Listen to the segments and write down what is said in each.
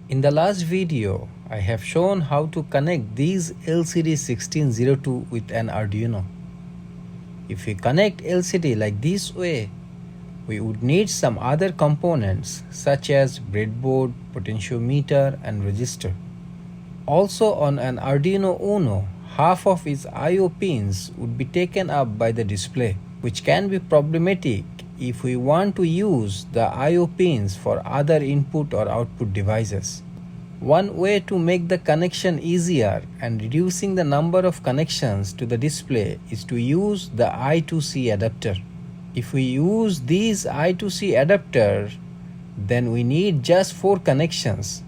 In the last video, I have shown how to connect these LCD 1602 with an Arduino. If we connect LCD like this way, we would need some other components such as breadboard, potentiometer and resistor. Also on an Arduino Uno, half of its I/O pins would be taken up by the display, which can be problematic if we want to use the I/O pins for other input or output devices. One way to make the connection easier and reducing the number of connections to the display is to use the I2C adapter. If we use these I2C adapter, then we need just 4 connections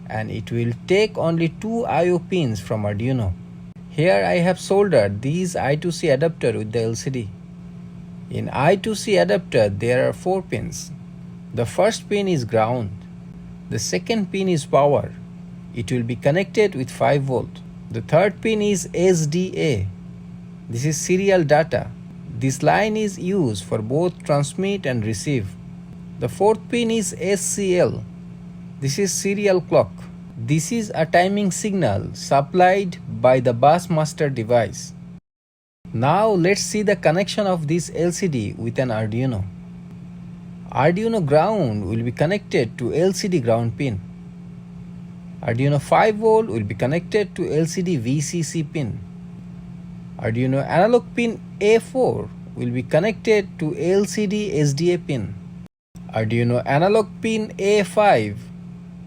and it will take only 2 I/O pins from Arduino. Here I have soldered these I2C adapter with the LCD. In I2C adapter there are 4 pins. The first pin is ground. The second pin is power. It will be connected with 5 volt. The third pin is SDA. This is serial data. This line is used for both transmit and receive. The fourth pin is SCL. This is serial clock. This is a timing signal supplied by the bus master device. Now let's see the connection of this LCD with an Arduino. Arduino ground will be connected to LCD ground pin. Arduino 5V will be connected to LCD VCC pin. Arduino analog pin A4 will be connected to LCD SDA pin. Arduino analog pin A5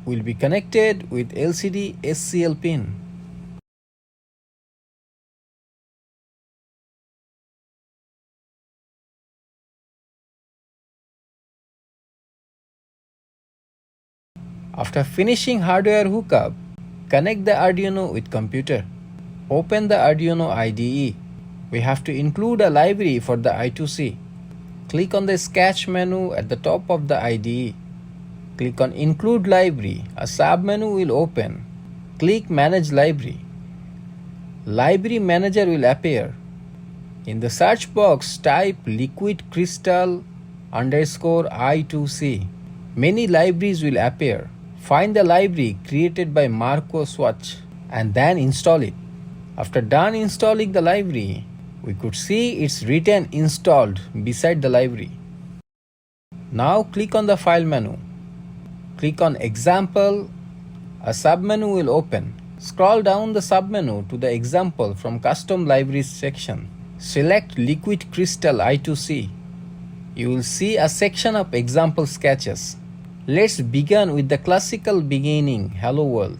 will be connected with LCD SCL pin. After finishing hardware hookup, connect the Arduino with computer. Open the Arduino IDE. We have to include a library for the I2C. Click on the Sketch menu at the top of the IDE. Click on Include Library. A sub-menu will open. Click Manage Library. Library Manager will appear. In the search box, type liquid crystal _ I2C. Many libraries will appear. Find the library created by Marco Swatch and then install it. After done installing the library, we could see it's written installed beside the library. Now click on the File menu. Click on Example. A submenu will open. Scroll down the submenu to the Example from Custom Libraries section. Select Liquid Crystal I2C. You will see a section of example sketches. Let's begin with the classical beginning hello world.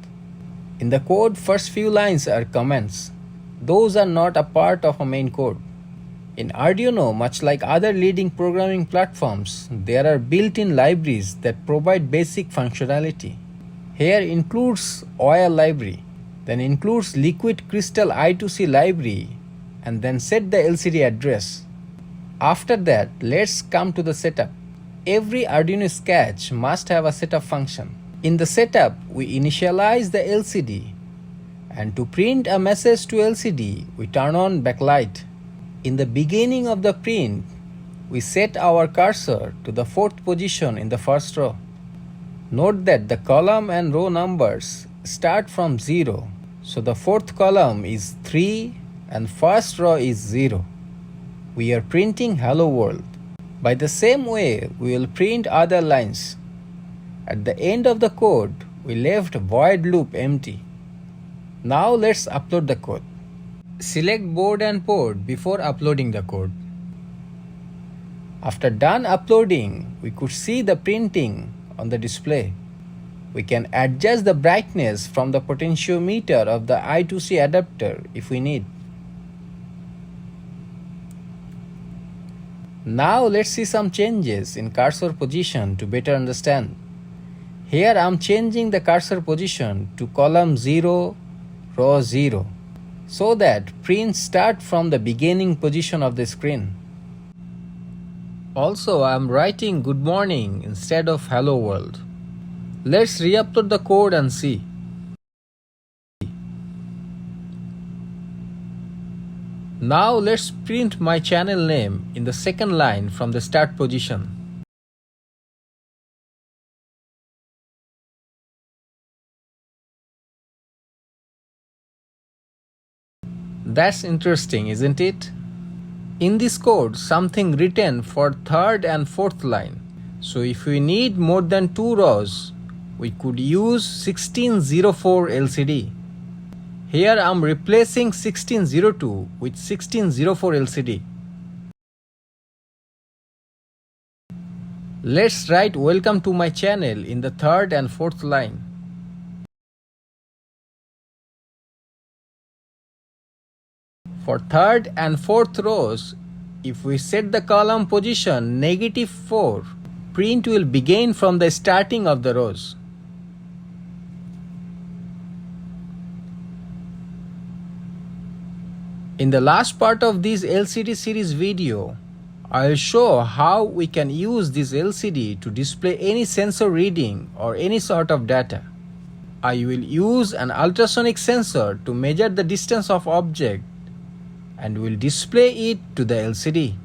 In the code, first few lines are comments. Those are not a part of a main code. In Arduino, much like other leading programming platforms, there are built-in libraries that provide basic functionality. Here includes OIL library, then includes Liquid Crystal I2C library, and then set the LCD address. After that, let's come to the setup. Every Arduino sketch must have a setup function. In the setup, we initialize the LCD, and to print a message to LCD, we turn on backlight. In the beginning of the print, we set our cursor to the 4th position in the first row. Note that the column and row numbers start from 0, so the 4th column is 3 and first row is 0. We are printing hello world. By the same way, we will print other lines. At the end of the code, we left void loop empty. Now let's upload the code. Select board and port before uploading the code. After done uploading, we could see the printing on the display. We can adjust the brightness from the potentiometer of the I2C adapter if we need. Now let's see some changes in cursor position to better understand. Here I am changing the cursor position to column 0, row 0, so that prints start from the beginning position of the screen. Also, I am writing good morning instead of hello world. Let's re-upload the code and see. Now let's print my channel name in the second line from the start position. That's interesting, isn't it? In this code, something written for third and fourth line. So if we need more than 2 rows, we could use 1604 LCD. Here I'm replacing 1602 with 1604 LCD. Let's write welcome to my channel in the third and fourth line. For third and fourth rows, if we set the column position -4, print will begin from the starting of the rows. In the last part of this LCD series video, I'll show how we can use this LCD to display any sensor reading or any sort of data. I will use an ultrasonic sensor to measure the distance of object and will display it to the LCD.